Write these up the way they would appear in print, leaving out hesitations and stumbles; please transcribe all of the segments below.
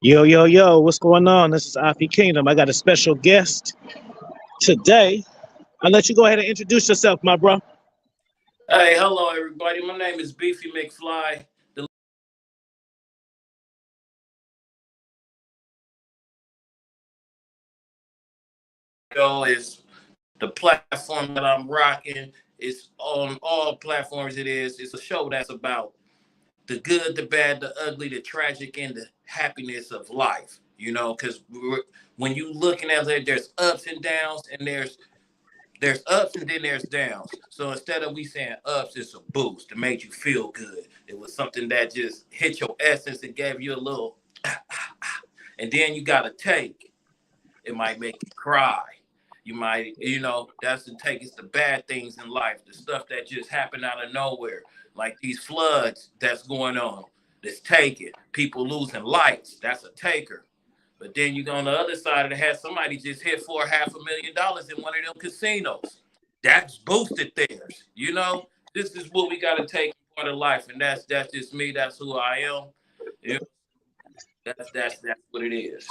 Yo, yo, yo, what's going on? This is Afi Kingdom. I got a special guest today. I'll let you go ahead and introduce yourself, my bro. Hey, hello everybody. My name is Beefy McFly. The show is the platform that I'm rocking. It's on all platforms. It's a show that's about the good, the bad, the ugly, the tragic, and the happiness of life. Because when you looking at it, there's ups and downs, and there's ups and then there's downs. So instead of we saying ups, it's a boost. It made you feel good. It was something that just hit your essence and gave you a little, and then you got to take. It might make you cry. You might, that's the take. It's the bad things in life, the stuff that just happened out of nowhere, like these floods that's going on. That's taking people losing lights. That's a taker. But then you go on the other side of the house, somebody just hit for $500,000 in one of them casinos. That's boosted theirs. This is what we got to take part of life, and that's just me. That's who I am. You know, that's what it is.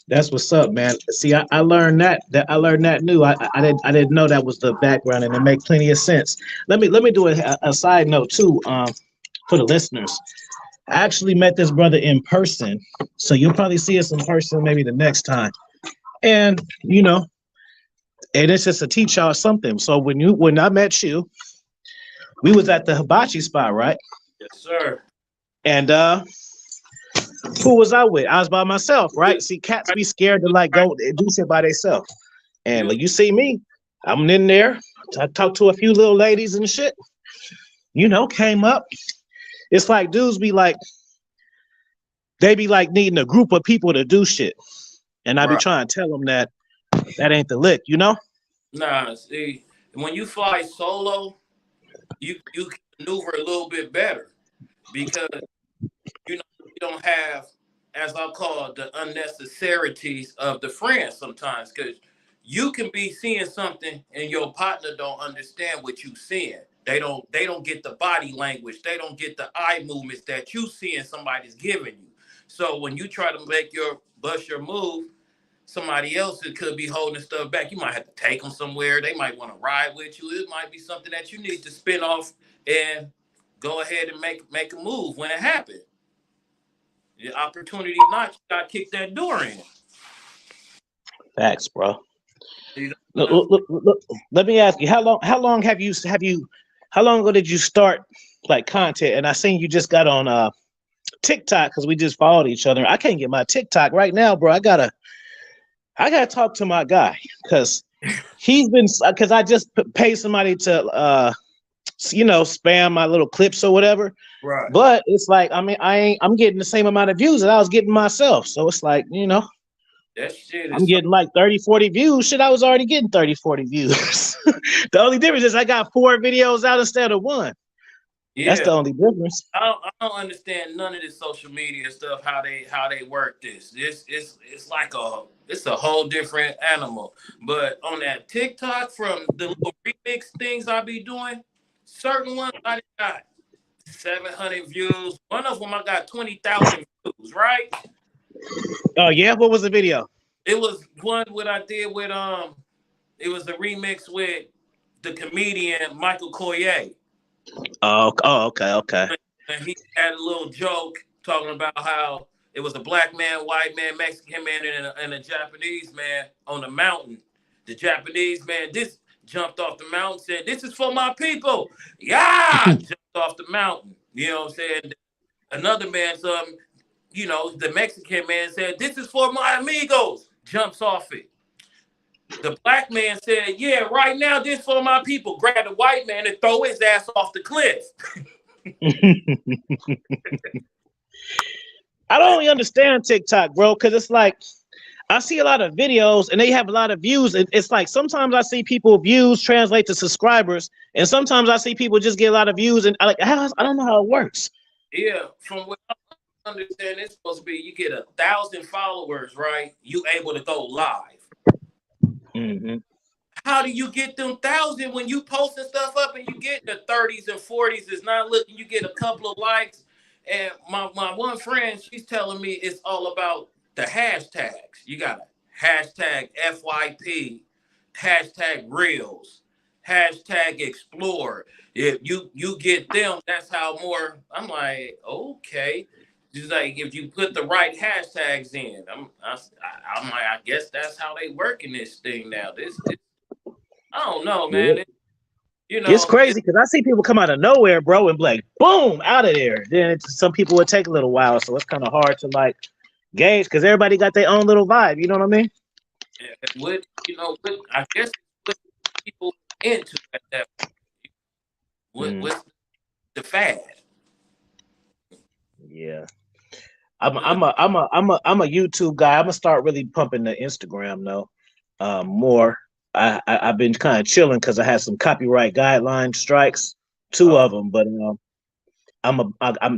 That's what's up, man. See, I learned that I learned that new. I didn't know that was the background, and it makes plenty of sense. Let me do a side note too, for the listeners. I actually met this brother in person, so you'll probably see us in person maybe the next time. And and it's just to teach y'all something. So when I met you, we was at the hibachi spot, right? Yes, sir. And who was I with? I was by myself, right? See, cats be scared to like go do shit by themselves. And like you see me, I'm in there. I talked to a few little ladies and shit. Came up. It's like dudes be like, they be like needing a group of people to do shit. And I be trying to tell them that ain't the lick, Nah, see, when you fly solo, you can maneuver a little bit better because you don't have, as I call it, the unnecessarities of the friends sometimes, because you can be seeing something and your partner don't understand what you seeing. They don't get the body language. They don't get the eye movements that you see and somebody's giving you. So when you try to bust your move, somebody else that could be holding stuff back. You might have to take them somewhere. They might want to ride with you. It might be something that you need to spin off and go ahead and make a move when it happens. The opportunity not, you got to kick that door in. Facts, bro. You Look, let me ask you, how long how long ago did you start like content? And I seen you just got on TikTok because we just followed each other. I can't get my TikTok right now, bro. I gotta talk to my guy because because I just paid somebody to spam my little clips or whatever. Right. But it's like, I mean, I'm getting the same amount of views that I was getting myself. So it's like, That shit I'm is getting like 30, 40 views. Shit, I was already getting 30, 40 views. The only difference is I got 4 videos out instead of 1. That's yeah. the only difference. I don't understand none of this social media stuff. How they work this. It's like it's a whole different animal. But on that TikTok, from the little remix things I be doing, certain ones I got 700 views. One of them I got 20,000 views. Right? Oh yeah, what was the video? It was one what I did with It was a remix with the comedian Michael Coyer. Oh, okay. And he had a little joke talking about how it was a black man, white man, Mexican man, and a Japanese man on the mountain. The Japanese man jumped off the mountain, said, "This is for my people." Yeah, jumped off the mountain. You know what I'm saying? Another man, the Mexican man said, "This is for my amigos." Jumps off it. The black man said, "Yeah, right now, this for my people." Grab the white man and throw his ass off the cliff. I don't really understand TikTok, bro, because it's like I see a lot of videos and they have a lot of views. It's like sometimes I see people views translate to subscribers, and sometimes I see people just get a lot of views, and I don't know how it works. Yeah, from what I understand, it's supposed to be you get 1,000 followers, right? You able to go live. Mm-hmm. How do you get them 1,000 when you posting stuff up and you get the 30s and 40s? It's not looking. You get a couple of likes, And my one friend, she's telling me it's all about the hashtags. You got to hashtag FYP, hashtag Reels, hashtag Explore. If you get them, that's how more. I'm like, okay. Just like if you put the right hashtags in, I'm like, I guess that's how they working this thing now. This I don't know, man. Yeah. You It's know, crazy because I see people come out of nowhere, bro, and be like, boom, out of there. Then some people would take a little while, so it's kind of hard to like gauge because everybody got their own little vibe. You know what I mean? what what I guess what people into at that Mm, what's the fad. yeah. What I'm a YouTube guy. I'm gonna start really pumping the Instagram though, more. I've been kind of chilling because I had some copyright guideline strikes, two uh of them, but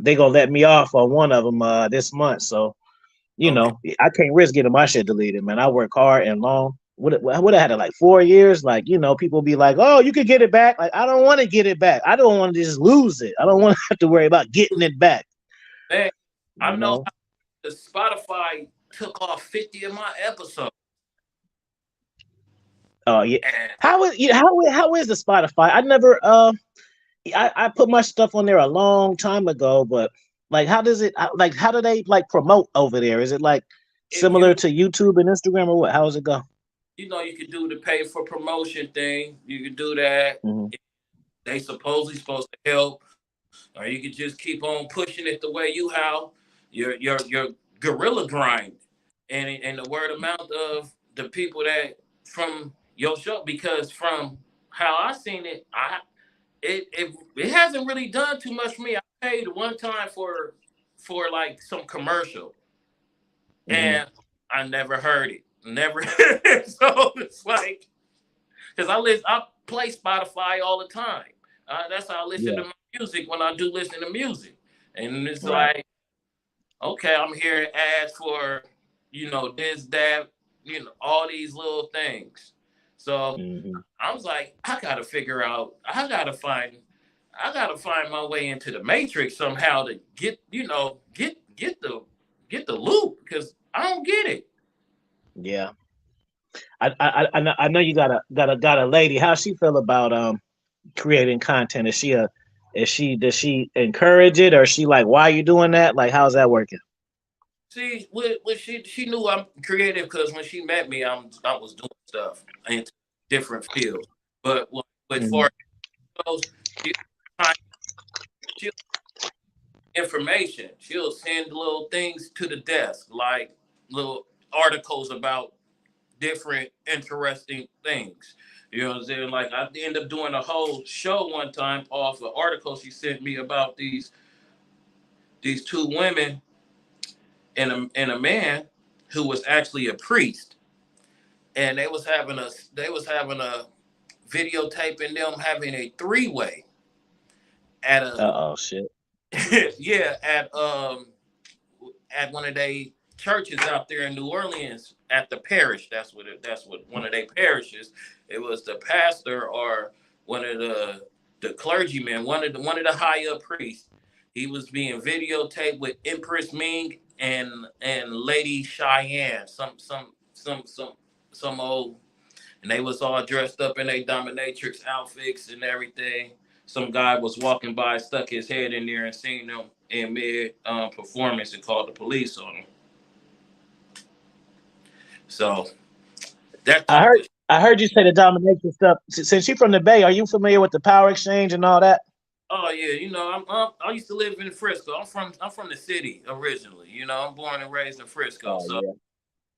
they gonna let me off on one of them this month. So okay. I can't risk getting my shit deleted, man. I work hard and long. Would have had it like 4 years. Like people be like, "Oh, you can get it back." Like I don't want to get it back. I don't want to just lose it. I don't want to have to worry about getting it back. Man, I You know know. the Spotify took off 50 of my episodes. Oh yeah. And How is the Spotify? I never I put my stuff on there a long time ago, but like how does it like how do they like promote over there? Is it like if similar you to YouTube and Instagram or what? How does it go? you could do the pay for promotion thing. You could do that. Hmm. They supposedly supposed to help, or you could just keep on pushing it the way you how your gorilla grind, and the word amount of the people that from your show, because from how I seen it, it hasn't really done too much for me. I paid one time for like some commercial, Hmm. and I never heard it. Never. So it's like because I play Spotify all the time. That's how I listen Yeah. to my music when I do listen to music, and it's Right. like okay, I'm hearing ads for this that all these little things. So Hmm. I was like, I gotta figure out. I gotta find my way into the matrix somehow to get the loop because I don't get it. Yeah. I know you got a lady. How she feel about creating content? Does she encourage it or is she like why are you doing that? Like how's that working? See, she knew I'm creative because when she met me, I was doing stuff in different fields. But with Hmm. far as she she'll information. She'll send little things to the desk, like little articles about different interesting things. You know what I'm saying? Like I end up doing a whole show one time off an article she sent me about these two women and a man who was actually a priest, and they was having a videotaping them having a three way at a Uh oh shit. yeah at one of their churches out there in New Orleans at the parish. That's what one of their parishes. It was the pastor or one of the clergymen, one of the high up priests. He was being videotaped with Empress Ming and Lady Cheyenne, some old, and they was all dressed up in their dominatrix outfits and everything. Some guy was walking by, stuck his head in there, and seen them in mid performance and called the police on them. So that I type heard of I heard you say the domination stuff. Since you're from the Bay, are you familiar with the power exchange and all that? oh yeah, I used to live in Frisco. I'm from the city originally. I'm born and raised in Frisco. Oh So yeah.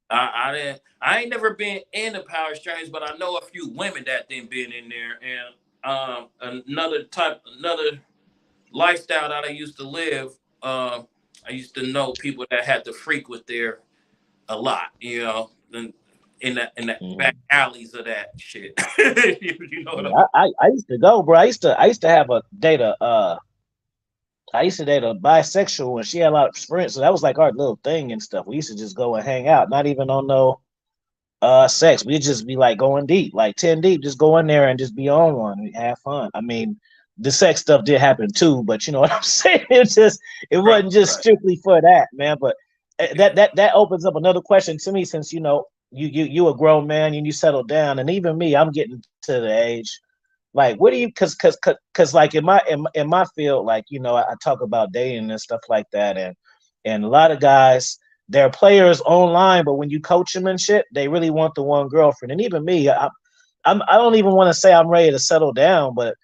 I ain't never been in the power exchange, but I know a few women that didn't been in there. And another lifestyle that I used to live. I used to know people that had to frequent there a lot, and in the back Hmm. alleys of that shit. You know what I Yeah, mean? I used to go, bro. I used to have a date a I used to date a bisexual and she had a lot of friends, so that was like our little thing and stuff. We used to just go and hang out, not even on no sex. We'd just be like going deep, like 10 deep, just go in there and just be on one and have fun. I mean, the sex stuff did happen too, but you know what I'm saying? It Right, wasn't just right. strictly for that, man. But Yeah. that opens up another question to me, since you know you a grown man and you settle down, and even me, I'm getting to the age. Like, what do you? Cause like in my field, like you know, I talk about dating and stuff like that, and a lot of guys, they're players online, but when you coach them and shit, they really want the one girlfriend. And even me, I don't even want to say I'm ready to settle down, but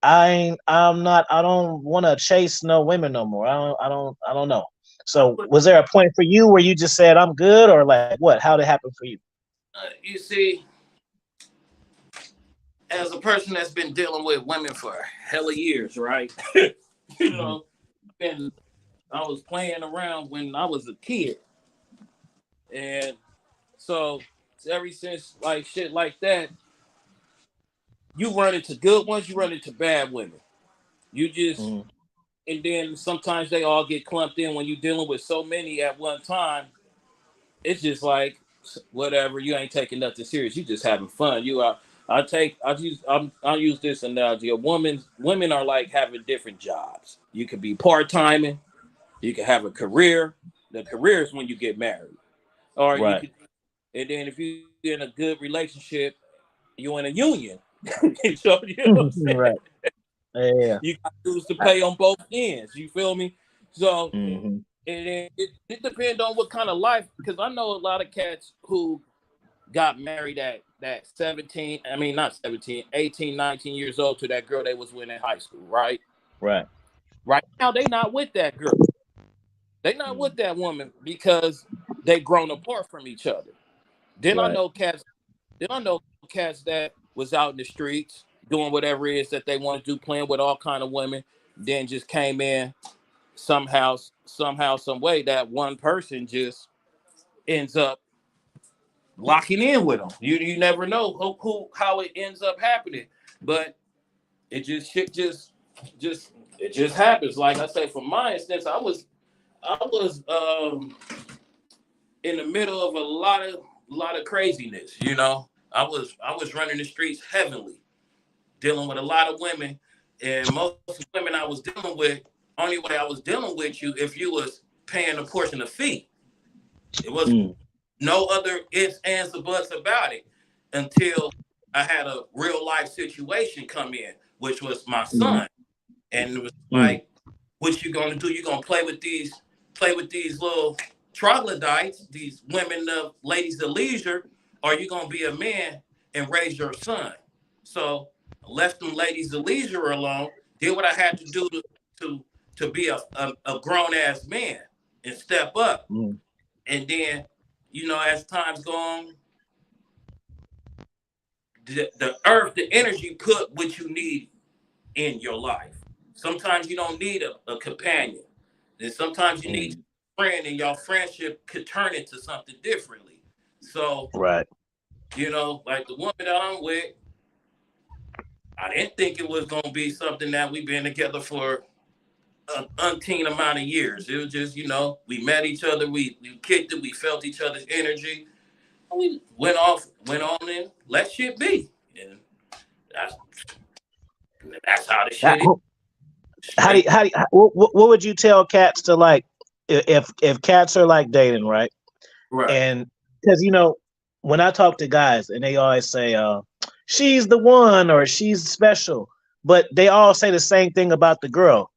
I'm not. I don't want to chase no women no more. I don't know. I So put, was there a point for you where you just said I'm good, or like what? How did it happen for you? you see, as a person that's been dealing with women for hella years, right? you Mhm. know, been I was playing around when I was a kid, and so ever since like shit like that, you run into good ones, you run into bad women. You just Mhm. and then sometimes they all get clumped in when you're dealing with so many at one time. It's just like whatever. You ain't taking nothing serious. You just having fun. You are. I'll use this analogy. Women are like having different jobs. You could be part timing. You can have a career. The career is when you get married, or you Right. could. And then if you're in a good relationship, you're in a union. So you know what I'm saying. Right. Yeah. You got dues to pay on both ends. You feel me? So Mm-hmm. it depends on what kind of life. Because I know a lot of cats who got married at that 17, I mean, not 17, 18, 19 years old to that girl they was with in high school, right? Right. Right now, they not with that girl. They not Mm. with that woman because they grown apart from each other. Then I Right. know cats, then I know cats that was out in the streets doing whatever it is that they want to do, playing with all kind of women, then just came in somehow, some way that one person just ends up locking in with them. You never know who how it ends up happening, but it just shit just it just happens. Like I say, from my instance, I was in the middle of a lot of craziness. I was running the streets heavily, dealing with a lot of women, and most women I was dealing with. Only way I was dealing with you if you was paying a portion of fee. It was Mm. no other ifs, ands, or buts about it until I had a real life situation come in, which was my Mm. son. And it was Mm. like, what you gonna do? You gonna play with these little troglodytes, these women of ladies of leisure, or you gonna be a man and raise your son? So I left them ladies of leisure alone, did what I had to do to to be a grown ass man and step up. Mm. And then, as time's gone, the earth, the energy put what you need in your life. Sometimes you don't need a companion. And sometimes you need Mm. a friend, and your friendship could turn into something differently. So, Right. like the woman that I'm with, I didn't think it was gonna be something that we've been together for an umpteen amount of years. It was just, we met each other, we kicked it, we felt each other's energy, and we went on and let shit be. And that's that's how the shit is. How, Straight what would you tell cats to like if cats are like dating, right? right. And because you know, when I talk to guys and they always say, she's the one or she's special, but they all say the same thing about the girl.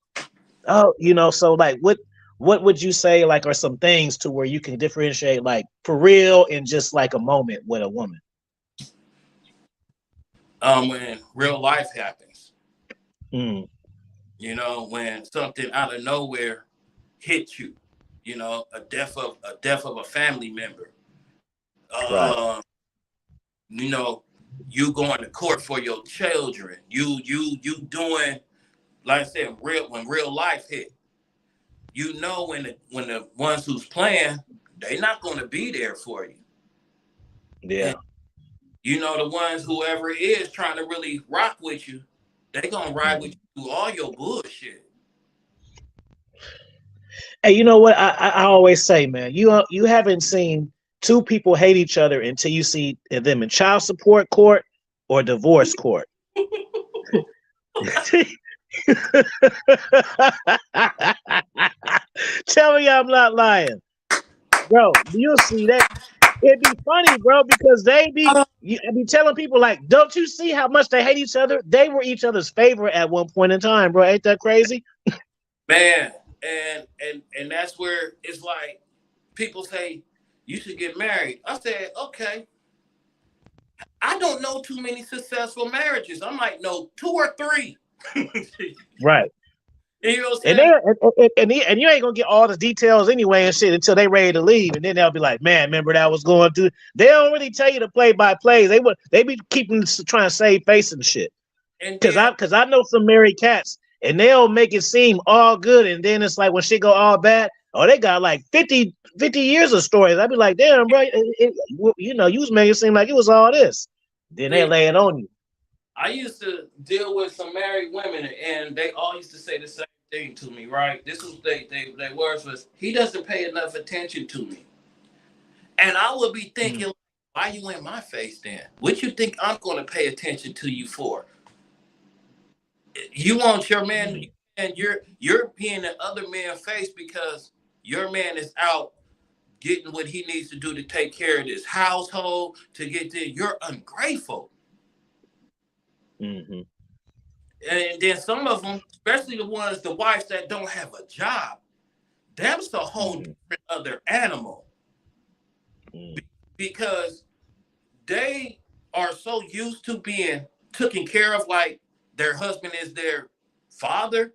Oh, you know, so like what would you say like are some things to where you can differentiate like for real in just like a moment with a woman? When real life happens, Mm. when something out of nowhere hits you, a death of a family member, Right. uh, you know, you going to court for your children, you doing, like I said, when real life hit, when the ones who's playing, they not going to be there for you, Yeah. and the ones whoever it is trying to really rock with you, they gonna ride with Mm. you through all your bullshit. Hey, you know what I always say, man, you haven't seen two people hate each other until you see them in child support court or divorce court. Tell me I'm not lying, bro. You'll see that. It'd be funny, bro, because I be telling people like, don't you see how much they hate each other? They were each other's favorite at one point in time, bro. Ain't that crazy? Man, and that's where it's like people say you should get married. I said, okay. I don't know too many successful marriages. I might know two or three. Right. You know what I'm And saying? and you ain't gonna get all the details anyway and shit until they ready to leave, and then they'll be like, "Man, remember that was going through." They don't really tell you the play by plays. They be keeping trying to save face and shit. And Cause then I know some married cats, and they'll make it seem all good, and then it's like when shit go all bad, oh, they got like 50 years of stories. I'd be like, damn, bro, you was making it seem like it was all this. Then they see, lay it on you. I used to deal with some married women, and they all used to say the same thing to me. Right? This was they words was he doesn't pay enough attention to me, and I would be Mm, thinking, why you in my face then? What you think I'm going to pay attention to you for? You want your man, mm, and you're being the other man's face because your man is out getting what he needs to do to take care of this household to get there. You're ungrateful. mm-hmm, And then some of them, especially the wives that don't have a job, that's a whole mm-hmm, different other animal mm, because they are so used to being taken care of like their husband is their father,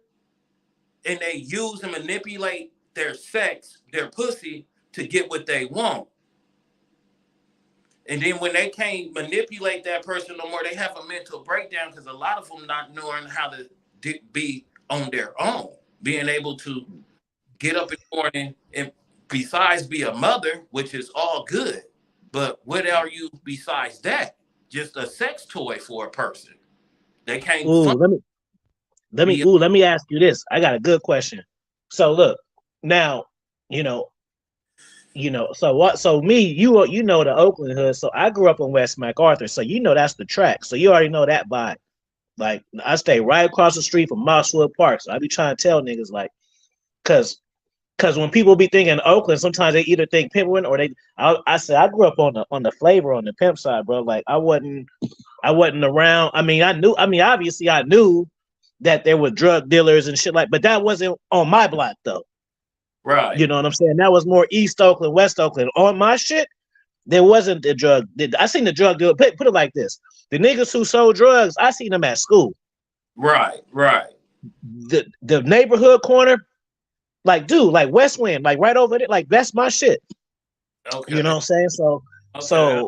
and they use and manipulate their sex, their pussy, to get what they want. And then when they can't manipulate that person no more, they have a mental breakdown because a lot of them not knowing how to be on their own, being able to get up in the morning and besides be a mother, which is all good. But what are you besides that? Just a sex toy for a person. They can't ooh, be. let me ask you this. I got a good question. So look, now, you know, so what? So me, you know the Oakland hood. So I grew up in West MacArthur. So you know that's the track. So you already know that vibe. Like I stay right across the street from Mosswood Park. So I be trying to tell niggas like, cause when people be thinking Oakland, sometimes they either think pimping or they. I said I grew up on the flavor on the pimp side, bro. Like I wasn't around. I mean, I knew. I mean, obviously I knew that there were drug dealers and shit like, but that wasn't on my block though. Right, You know what I'm saying? That was more East Oakland, West Oakland. On my shit, there wasn't the drug. I seen the drug dealer. Put it like this: the niggas who sold drugs, I seen them at school. right. The neighborhood corner, like dude, like West Wind, like right over there, like that's my shit. You know Okay, what I'm saying? okay.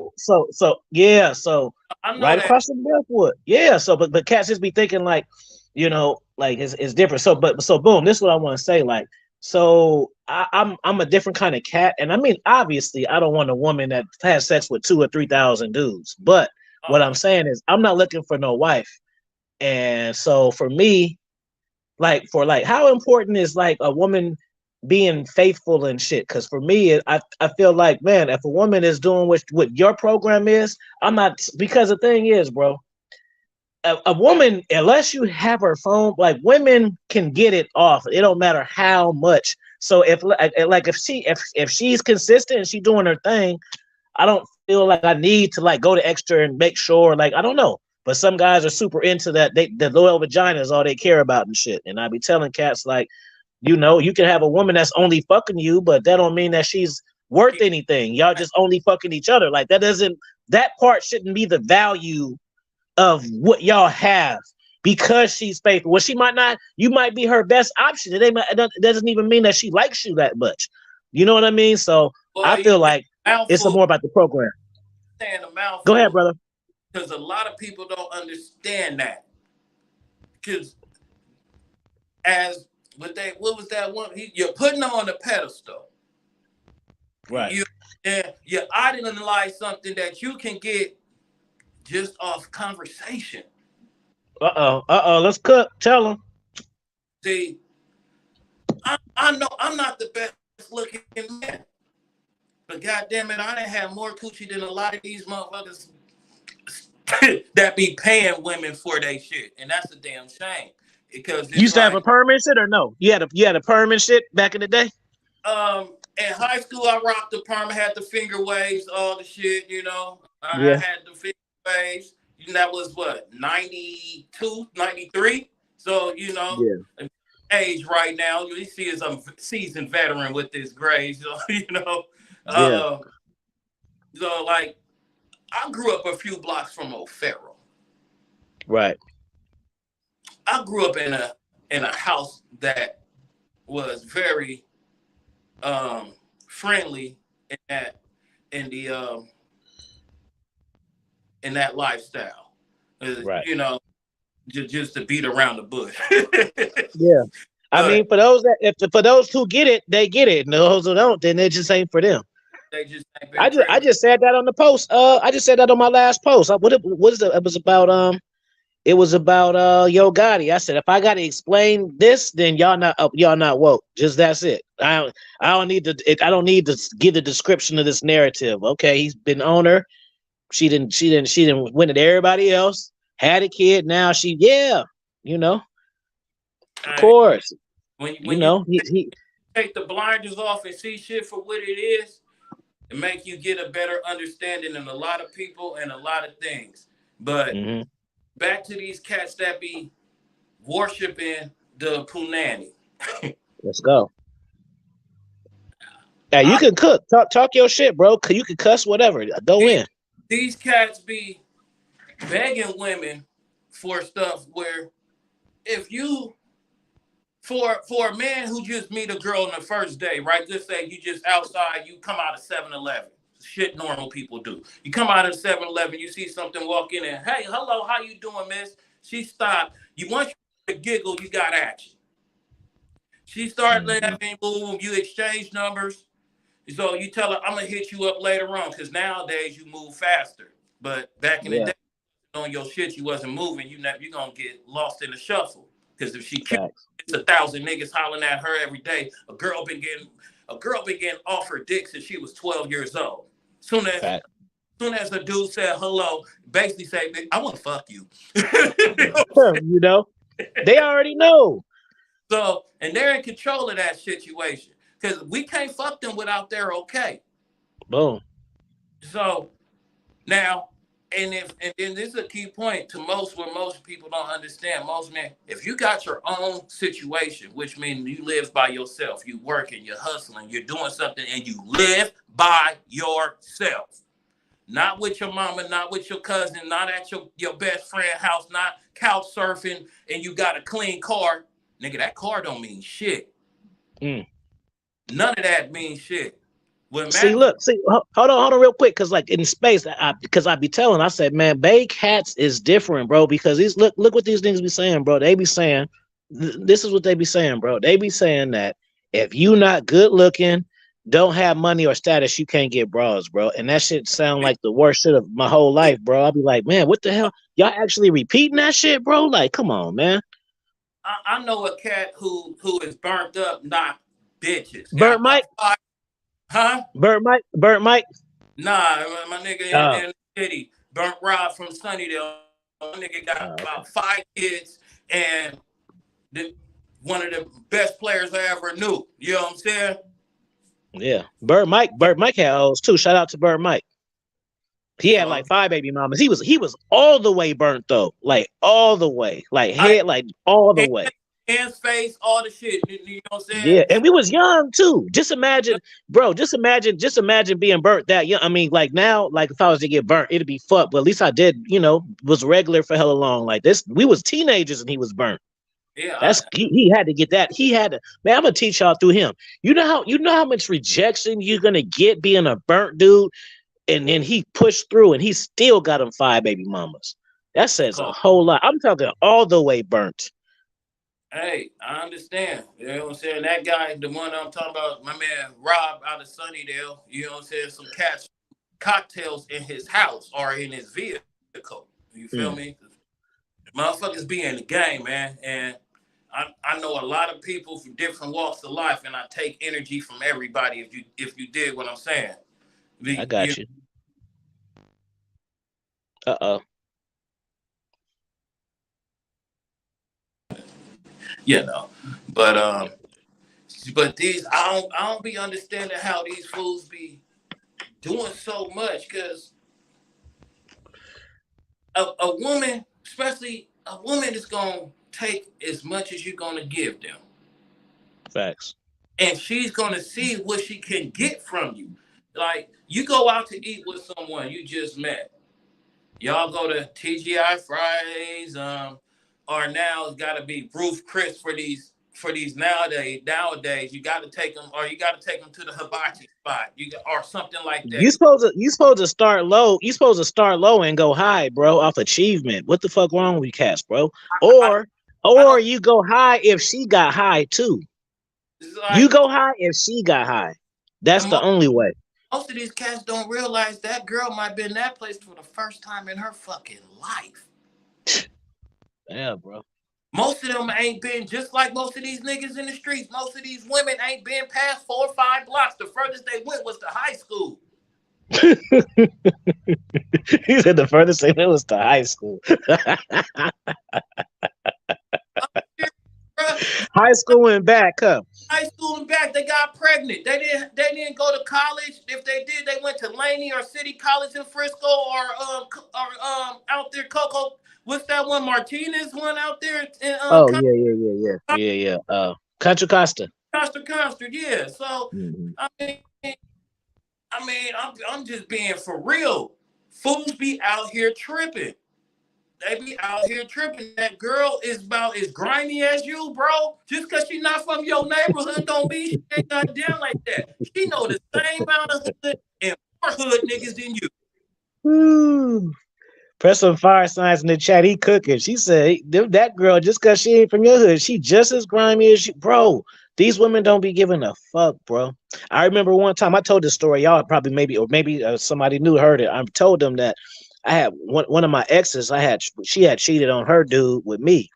Yeah, so I know right that. across from Brookwood. Yeah, so but cats just be thinking like, like it's different. So boom, this is what I want to say. Like, so I'm a different kind of cat. And I mean, obviously, I don't want a woman that has sex with 2 or 3 thousand dudes. But what I'm Uh-huh. saying is I'm not looking for no wife. And so for me, like how important is like a woman being faithful and shit? Because for me, I feel like, man, if a woman is doing what your program is, I'm not, because the thing is, bro, a woman, unless you have her phone, like women can get it off. It don't matter how much. So if she's consistent and she doing her thing, I don't feel like I need to like go to extra and make sure. Like I don't know, but some guys are super into that. The loyal vagina is all they care about and shit. And I be telling cats like, you can have a woman that's only fucking you, but that don't mean that she's worth anything. Y'all just only fucking each other. Like that part shouldn't be the value of what y'all have because she's faithful. Well, she might not, you might be her best option. It doesn't even mean that she likes you that much. You know what I mean? So Boy, I you feel saying like a it's mouthful, more about the program. saying a Go ahead, mouthful, brother. because a lot of people don't understand that. Because as what was that one? You're putting them on a pedestal. Right. You're idolizing something that you can get just off conversation. Let's cook. Tell them. See, I know I'm not the best looking man, but goddamn it, I done had more coochie than a lot of these motherfuckers that be paying women for their shit, and that's a damn shame. because You it's used to have a like perm and shit or no? You had a perm and shit back in the day? in high school I rocked the perm, had the finger waves, all the shit, I Yeah, had the finger waves. That was what, 92, 93. So, yeah, age right now. You see as I'm seasoned veteran with this gray. So, yeah. uh, so like I grew up a few blocks from O'Farrell. Right, I grew up in a house that was very friendly in that in the in that lifestyle. right. Just to beat around the bush. Yeah. I mean, But for those who get it, they get it. And those who don't, then it just ain't for them. they just ain't I been just I driven. just said that on the post. I just said that on my last post. What is it? It was about Yo Gotti. I said if I gotta explain this, then y'all not woke. Just that's it. I don't need to give the description of this narrative. Okay, he's been on her. She didn't win at everybody else. Had a kid. Now you know, of Uh, course, when you take the blinders off and see shit for what it is, it make you get a better understanding in a lot of people and a lot of things. But hmm back to these cats that be worshiping the punani. let's go. Hey, you I, can cook. Talk your shit, bro. You can cuss, whatever. Go these, in. these cats be begging women for stuff where if you for a man who just meet a girl on the first day, right? Just say you just outside, you come out of 7-Eleven. Shit normal people do. You come out of 7-Eleven, you see something walk in and hey, hello, how you doing, miss? She stopped. You want to giggle, you got action. She start hmm laughing, boom, you exchange numbers. So you tell her, I'm gonna hit you up later on, because nowadays you move faster. But back in the Yeah, day, on your shit, you wasn't moving. You're gonna get lost in the shuffle. Because if she kills, facts, it's 1,000 niggas hollering at her every day. A girl been getting offered dick since she was 12 years old. Soon as facts. soon as the dude said hello, basically say, I want to fuck you. You know, they already know. So, and they're in control of that situation. Because we can't fuck them without their okay. Boom. So now, and then this is a key point to what most people don't understand. Most men, if you got your own situation, which means you live by yourself, you working, you're hustling, you're doing something, and you live by yourself. Not with your mama, not with your cousin, not at your best friend house, not couch surfing, and you got a clean car. Nigga, that car don't mean shit. Mm. None of that means shit. When See, Matt, look, hold on, real quick, because like in space, because I be telling, I said, man, Bay Cats is different, bro, because these look what these things be saying, bro. They be saying, this is what they be saying, bro. They be saying that if you not good looking, don't have money or status, you can't get bras, bro. And that shit sound like the worst shit of my whole life, bro. I'll be like, man, what the hell? Y'all actually repeating that shit, bro? Like, come on, man. I know a cat who is burnt up, not bitches. Burnt Mike, Huh? Burnt Mike. Nah, my nigga Oh, in the city, burnt Rob from Sunnydale. My nigga got okay. about 5 kids and the, one of the best players I ever knew. You know what I'm saying? Yeah, Burt Mike had hoes too. Shout out to Burt Mike. He had So like 5 baby mamas. He was all the way burnt though, like all the way, like I head, like all the hands, way. hands, face, all the shit. You know what I'm saying? Yeah, and we was young too. Just imagine, bro. Just imagine being burnt that young. I mean, like now, like if I was to get burnt, it'd be fucked. But at least I did, was regular for hella long. Like this, we was teenagers and he was burnt. Yeah, He had to get that. He had to. Man, I'm gonna teach y'all through him. You know how much rejection you're gonna get being a burnt dude. And then he pushed through and he still got him 5 baby mamas. That it's says a called. whole lot. I'm talking all the way burnt. Hey, I understand. You know what I'm saying? That guy, the one I'm talking about, my man Rob out of Sunnydale, you know what I'm saying? Some cats cocktails in his house or in his vehicle. You feel Mm. me? Motherfuckers be in the game, man. And I know a lot of people from different walks of life, and I take energy from everybody. If you did what I'm saying, I you got you. Uh oh. you know. But these I don't be understanding how these fools be doing so much because a woman, especially a woman, is gonna take as much as you're gonna give them, Facts. and she's gonna see what she can get from you. Like you go out to eat with someone you just met, y'all go to TGI Fridays, or now it's got to be Roof Chris for these nowadays. Nowadays, you got to take them, or you got to take them to the hibachi spot, or something like that. You supposed to start low. You supposed to start low and go high, bro, off achievement. What the fuck wrong with you cats, bro? I, Or I or don't. you go high if she got high too. It's You like go high if she got high. That's and the only way. most of these cats don't realize that girl might be in that place for the first time in her fucking life. Yeah, bro. Most of them ain't been just like most of these niggas in the streets. Most of these women ain't been past 4 or 5 blocks. The furthest they went was to high school. He said the furthest thing was to high school. I'm serious, bruh. High school and back up. High school and back, they got pregnant. They didn't go to college. If they did, they went to Laney or City College in Frisco out there Coco. What's that one? Martinez one out there in Oh yeah, yeah, yeah, yeah, yeah, yeah. Contra Costa. Costa, yeah. So Mhm. I mean, I'm just being for real. Fools be out here tripping. They be out here tripping. That girl is about as grimy as you, bro. Just because she not from your neighborhood don't mean she ain't got down like that. She know the same amount of hood and more hood niggas than you. Woo. Press some fire signs in the chat. He cooking. She said that girl just cause she ain't from your hood, she just as grimy as you, bro. These women don't be giving a fuck, bro. I remember one time I told this story. Y'all probably maybe somebody new heard it. I told them that I had one of my exes. She had cheated on her dude with me,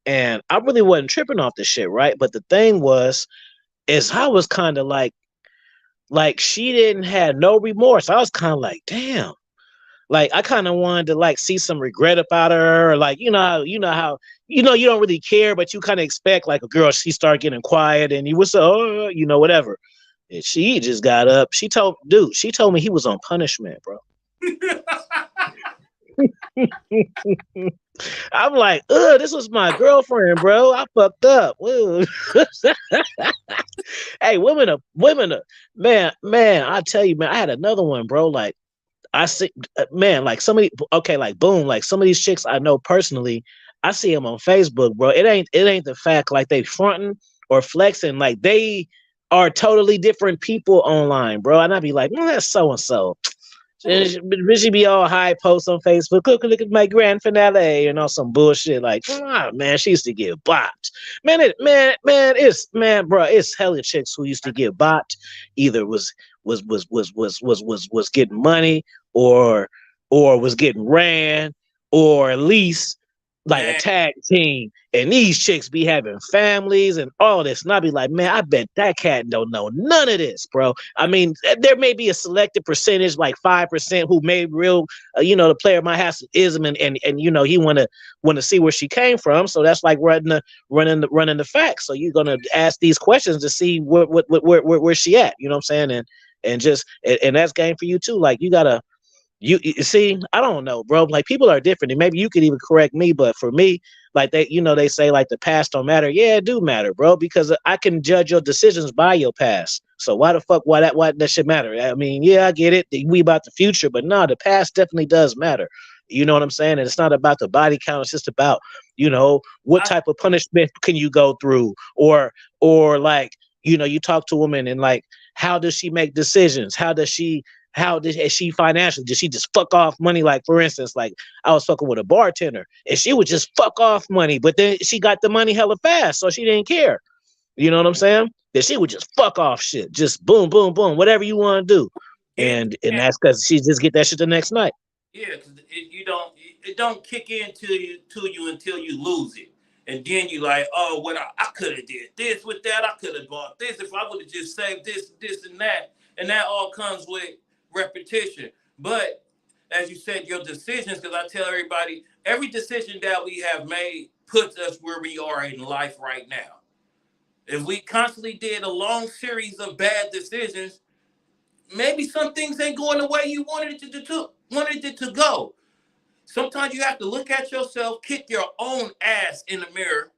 and I really wasn't tripping off the shit, right? But the thing was, is I was kind of like she didn't have no remorse. I was kind of like, damn. Like I kind of wanted to like see some regret about her, or like you don't really care, but you kind of expect like a girl she start getting quiet and you was so whatever. And she just got up. She told me he was on punishment, bro. I'm like, this was my girlfriend, bro. I fucked up. Ugh. Hey, man. I tell you, man, I had another one, bro. Like I see, man, like somebody, okay, like boom, like some of these chicks I know personally, I see them on Facebook, bro. It ain't the fact like they fronting or flexing, like they are totally different people online, bro. And I be like, that's so and so. She be all high posts on Facebook. Look at my grand finale and all some bullshit. Like, man, she used to get bopped. Bro, it's hella chicks who used to get bopped. Either was getting money or was getting ran or at least like a Man, tag team. And these chicks be having families and all this. And I be like, man, I bet that cat don't know none of this, bro. I mean, there may be a selected percentage, like 5%, who may real, the player might have some ism and he wanna see where she came from. So that's like running the facts. So you're gonna ask these questions to see where she at. You know what I'm saying? And that's game for you too. Like you gotta you see, I don't know, bro. Like people are different, and maybe you could even correct me. But for me, like they say like the past don't matter. Yeah, it do matter, bro, because I can judge your decisions by your past. So why that should matter? I mean, yeah, I get it. We about the future, but no, the past definitely does matter. You know what I'm saying? And it's not about the body count. It's just about what I, type of punishment can you go through, or like you talk to a woman and like how does she make decisions? Is she financially? Did she just fuck off money? Like, for instance, like I was fucking with a bartender and she would just fuck off money, but then she got the money hella fast, so she didn't care. You know what I'm saying? That she would just fuck off shit, just boom, boom, boom, whatever you want to do, it, and that's because she just get that shit the next night. Yeah, because it don't kick in to you until you lose it, and then you like, oh, what I could have did this with that. I could have bought this if I would have just saved this, and that all comes with repetition. But as you said, your decisions, because I tell everybody, every decision that we have made puts us where we are in life right now. If we constantly did a long series of bad decisions, maybe some things ain't going the way you wanted it to go. Sometimes you have to look at yourself, kick your own ass in the mirror,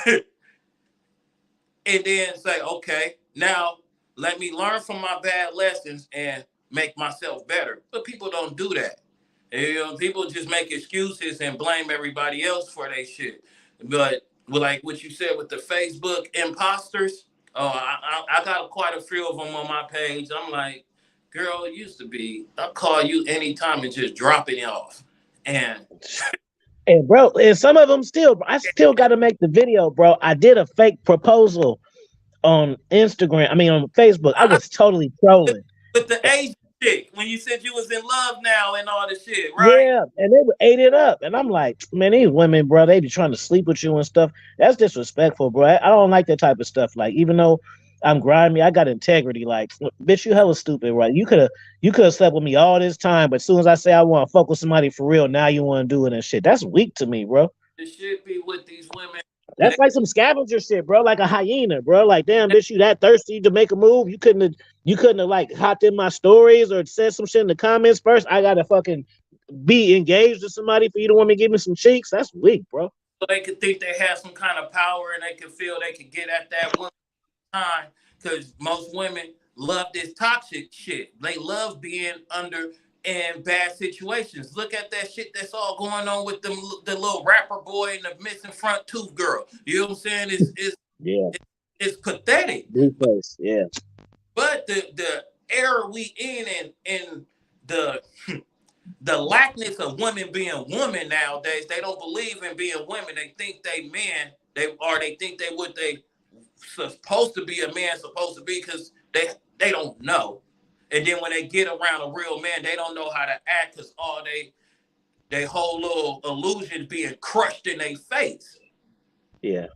and then say, okay, now let me learn from my bad lessons and make myself better. But people don't do that. You know, people just make excuses and blame everybody else for their shit. But like what you said with the Facebook imposters, oh, I got quite a few of them on my page. I'm like, girl, it used to be I'll call you anytime and just drop it off. And And bro, and some of them still, I still got to make the video, bro. I did a fake proposal on Instagram. I mean, on Facebook. I I, was totally trolling. with the Asian chick, when you said you was in love now and all this shit, right? Yeah, and they ate it up, and I'm like, man, these women, bro, they be trying to sleep with you and stuff. That's disrespectful, bro. I don't like that type of stuff. Like, even though I'm grimy, I got integrity. Like, bitch, you hella stupid, right? You could have slept with me all this time, but as soon as I say I want to fuck with somebody for real, now you want to do it and shit. That's weak to me, bro. It should be with these women. And That's like some scavenger shit, bro. Like a hyena, bro. Like, damn, bitch, you that thirsty to make a move? You couldn't have like hopped in my stories or said some shit in the comments first. I gotta fucking be engaged to somebody for you to want me to give me some cheeks. That's weak, bro. so they could think they have some kind of power and they could feel they could get at that woman time because most women love this toxic shit. They love being under in bad situations. Look at that shit that's all going on with the little rapper boy and the missing front tooth girl. You know what I'm saying? Yeah, It's pathetic. blue face. Yeah, But the era we in the the lackness of women being women nowadays, they don't believe in being women. They think they men. They think they what they supposed to be a man supposed to be because they don't know. And then when they get around a real man, they don't know how to act because all they whole little illusion being crushed in their face. yeah.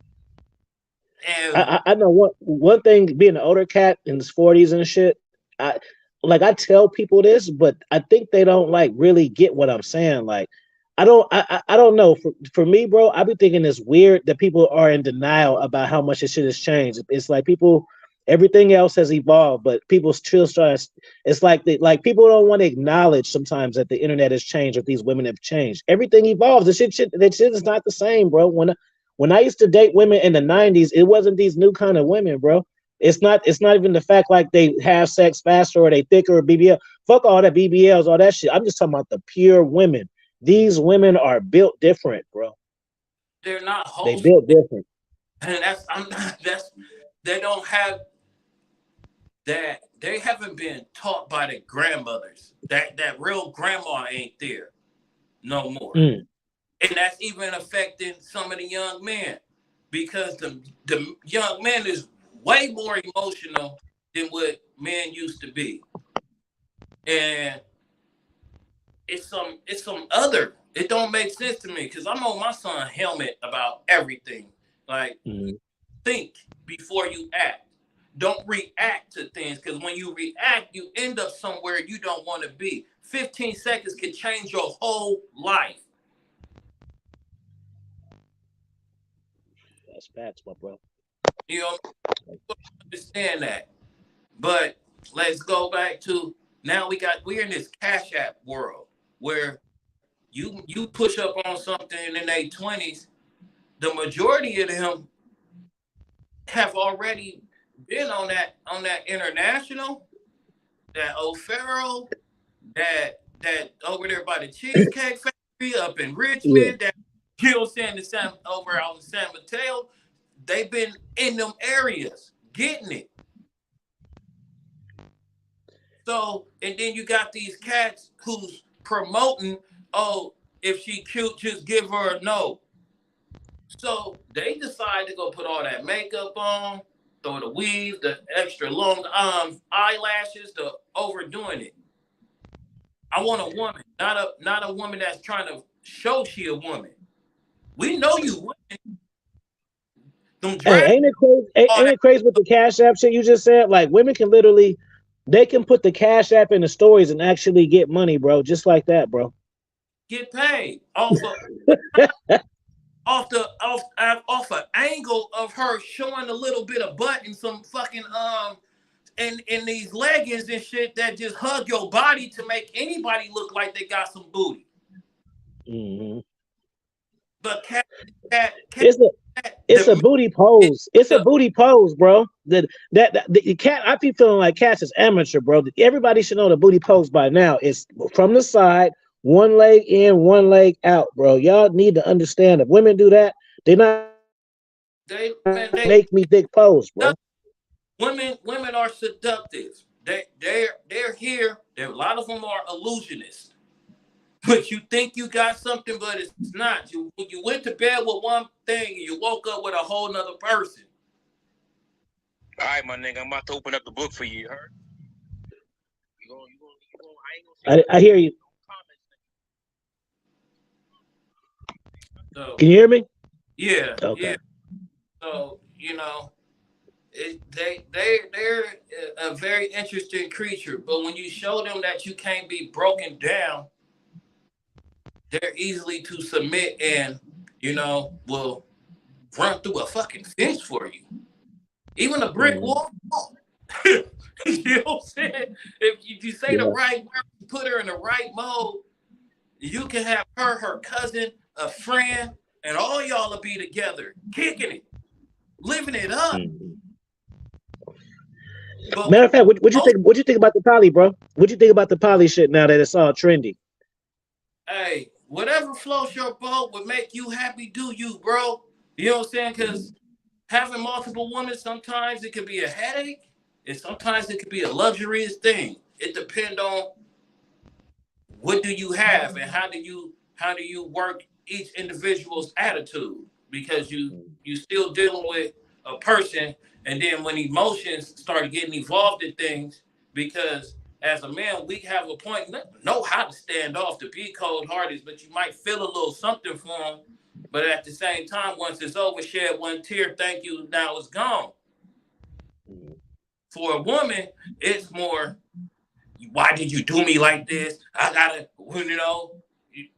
And I know one thing. Being an older cat in his 40s and shit. I tell people this, but I think they don't like really get what I'm saying. Like, I don't know. For me, bro, I be thinking it's weird that people are in denial about how much this shit has changed. It's like people, everything else has evolved, but people still start. It's like like people don't want to acknowledge sometimes that the internet has changed or these women have changed. Everything evolves. That shit is not the same, bro. When I used to date women in the '90s, it wasn't these new kind of women, bro. It's not even the fact like they have sex faster or they thicker or BBL. Fuck all that BBLs, all that shit. I'm just talking about the pure women. These women are built different, bro. they're not They wholesome. built different. And that's they don't have that they haven't been taught by the grandmothers. That real grandma ain't there no more. Mm, And that's even affecting some of the young men because the young man is way more emotional than what men used to be. And it's some other it don't make sense to me because I'm on my son helmet about everything. Like mm. think before you act. Don't react to things because when you react, you end up somewhere you don't want to be. 15 seconds can change your whole life. That's facts, my bro. You know, understand that. But let's go back to now we're in this Cash App world where you push up on something in their 20s, the majority of them have already been on that international, that O'Farrell, that over there by the Cheesecake Factory up in Yeah. Richmond, that you know what I'm saying, the San over out in San Mateo, they've been in them areas getting it. So, and then you got these cats who's promoting, oh, if she cute, just give her a no. So they decide to go put all that makeup on, throw the weave, the extra long eyelashes, the overdoing it. I want a woman, not a woman that's trying to show she a woman. We know you women, them Hey, drag all Ain't that it crazy with the Cash App shit you just said? Like women can literally, they can put the Cash App in the stories and actually get money, bro. Just like that, bro. get paid off of her showing a little bit of butt and some fucking in these leggings and shit that just hug your body to make anybody look like they got some booty. Mm-hmm. But It's a it's a the booty pose. It's a booty pose, bro. The cat. I be feeling like cats is amateur, bro. Everybody should know the booty pose by now. It's from the side, one leg in, one leg out, bro. Y'all need to understand if women do that, they're not they man make they me thick pose, bro. women are seductive. They're here. A lot of them are illusionists. But you think you got something, but it's not. You went to bed with one thing and you woke up with a whole nother person. All right, my nigga, I'm about to open up the book for you. You heard? I hear you. So Can you hear me? yeah, Okay. yeah. So they're a very interesting creature. But when you show them that you can't be broken down, they're easily to submit and will run through a fucking fence for you. Even a brick wall. You know what I'm saying? If you say the right word, put her in the right mode, you can have her cousin, a friend, and all y'all will be together, kicking it, living it up. But Matter of fact, what you think? What you think about the poly, bro? What you think about the poly shit now that it's all trendy? hey, whatever floats your boat would make you happy, do you, bro? You know what I'm saying? Because having multiple women, sometimes it could be a headache, and sometimes it could be a luxurious thing. It depends on what do you have and how do you work each individual's attitude, because you still dealing with a person, and then when emotions start getting involved in things, because as a man we have a point know how to stand off, to be cold hearted, but you might feel a little something for them, but at the same time once it's over, shed one tear, thank you, now it's gone. For a woman it's more, why did you do me like this? I gotta,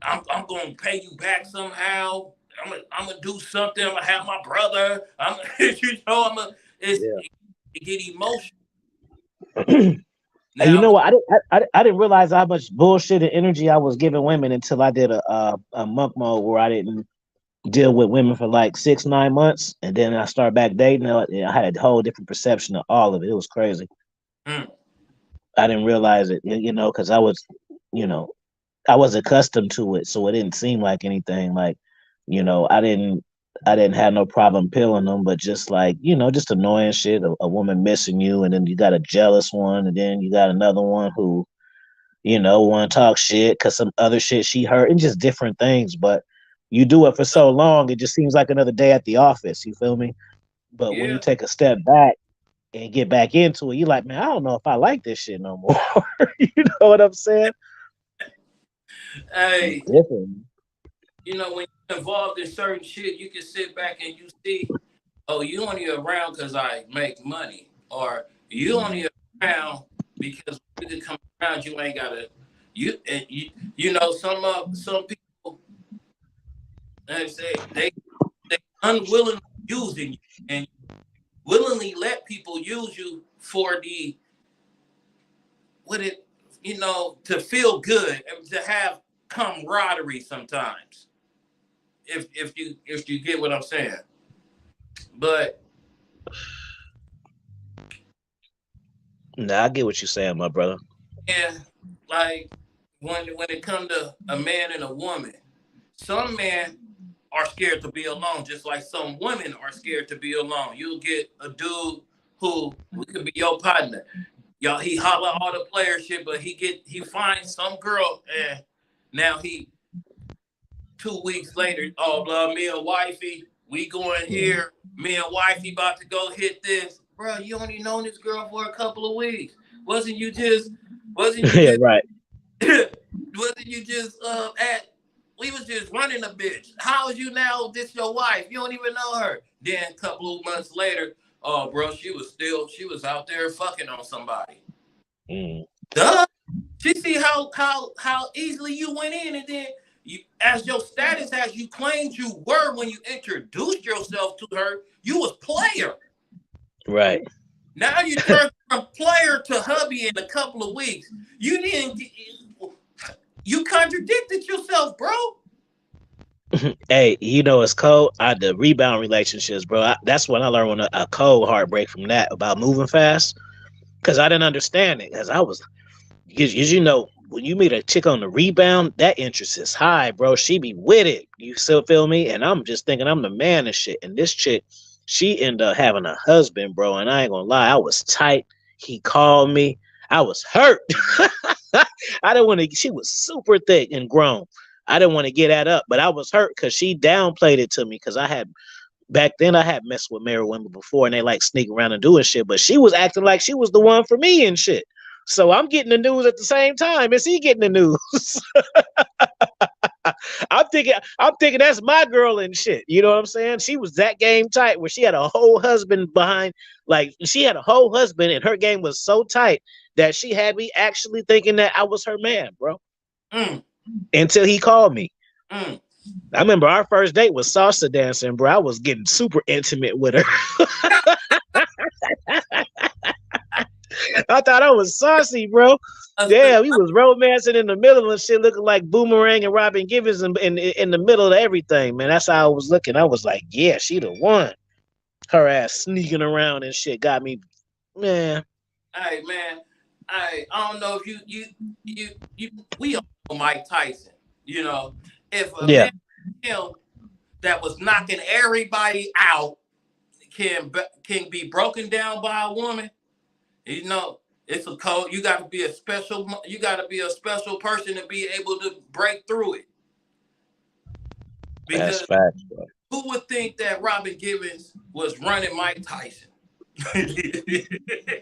I'm gonna pay you back somehow. I'm gonna do something. I'm gonna have my brother. Yeah. It get emotional. And you Now, know what? I didn't realize how much bullshit and energy I was giving women until I did a monk mode where I didn't deal with women for like 6-9 months, and then I started back dating. I had a whole different perception of all of it. It was crazy. mm, I didn't realize it, because you know, I was accustomed to it, so it didn't seem like anything. Like, I didn't have no problem peeling them, but just like, just annoying shit. A woman missing you, and then you got a jealous one, and then you got another one who, want to talk shit because some other shit she heard, and just different things. But you do it for so long, it just seems like another day at the office. You feel me? But when you yeah, take a step back and get back into it, you're like, man, I don't know if I like this shit no more. You know what I'm saying? It's hey, different. when you're involved in certain shit, you can sit back and you see, oh, you only around because I make money, or you only around because you can come around, you ain't gotta, some people, and say they unwillingly using you, and willingly let people use you for the what it to feel good and to have camaraderie sometimes, if you get what I'm saying. But Nah, I get what you're saying, my brother. yeah, like when it comes to a man and a woman, some men are scared to be alone, just like some women are scared to be alone. You'll get a dude who could be your partner. Y'all, he holler all the player shit, but he finds some girl, and now he 2 weeks later, oh blood, me and wifey, we going here. Me and wifey about to go hit this. Bro, you only known this girl for a couple of weeks. Wasn't you just wasn't you Yeah, just right. wasn't you just at we was just running a bitch. How is you now this your wife? You don't even know her. Then a couple of months later, oh bro, she was out there fucking on somebody. Mm. Duh. She see how easily you went in, and then as your status as you claimed you were when you introduced yourself to her, you was player. Right. Now you turn from player to hubby in a couple of weeks. You didn't. You contradicted yourself, bro. Hey, it's cold. The rebound relationships, bro. That's when I learned when a cold heartbreak from that about moving fast. Because I didn't understand it. Because I was, as you know, when you meet a chick on the rebound, that interest is high, bro. She be with it. You still feel me? And I'm just thinking I'm the man and shit. And this chick, she ended up having a husband, bro. And I ain't gonna lie, I was tight. He called me. I was hurt. I didn't want to. She was super thick and grown. I didn't want to get that up, but I was hurt because she downplayed it to me. Because I had back then I had messed with married women before, and they like sneak around and doing shit. But she was acting like she was the one for me and shit. So I'm getting the news at the same time as he getting the news. I'm thinking that's my girl and shit. You know what I'm saying? She was that game tight where she had a whole husband behind, like she had a whole husband, and her game was so tight that she had me actually thinking that I was her man, bro. Until he called me. I remember our first date was salsa dancing, bro. I was getting super intimate with her. I thought I was saucy, bro. Yeah, we was romancing in the middle and shit, looking like Boomerang and Robin Givens in the middle of everything, man. That's how I was looking. I was like, yeah, she the one. Her ass sneaking around and shit got me, man. Hey, man. I don't know if you we all know Mike Tyson. You know, if a man that was knocking everybody out can be broken down by a woman, you know, it's a code. You got to be a special person to be able to break through it. Because that's facts, bro. Who would think that Robin Givens was running Mike Tyson?